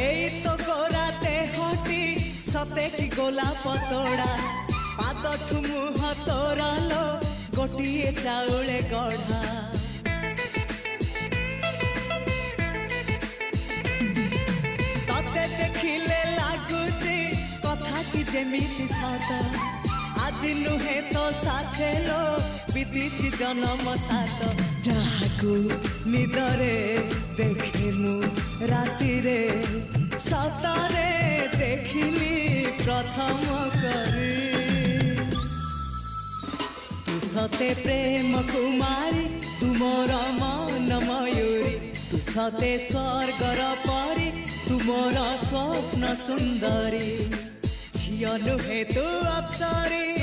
এই তো গোরাতে হটি সতে কি গোলাপ তোড়া পাদঠু মুহ তোরালো গোটিয়ে চাউলে গড়া ততে দেখিলে লাগুছি কথাটি যেমিতি সত আজি নুহে তো সাথে লো বিদিছি জনম সাত যাহাকু নিদরে দেখে মু রাতিরে সতরে দেখিলি প্রথম করে তু সতে প্রেম কুমারী তুমর মন ময়ূরী তু সতে স্বর্গর পরি তুমর স্বপ্ন সুন্দরী ঝিও নুহে তু অপ্সরী